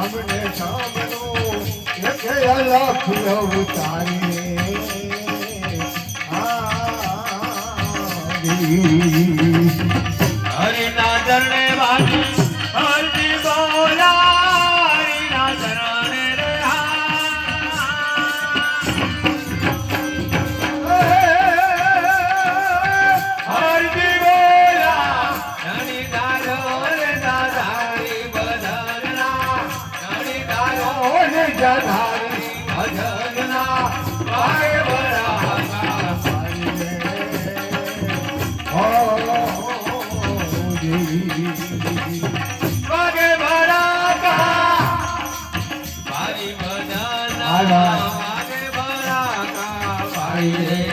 સામને સામનો એક અલખ અવતારે હરિના ચરણે વાજી હરજી બોલા હરિના ચરણે રે હરજી બોલા ધણી ગાયો રે દાદારી ભજનના ધણી ગાયો રે દાદારી ભજનના વાગે બરા વાગે બરા ભારી ભજન વાગે બરા ભાઈ રે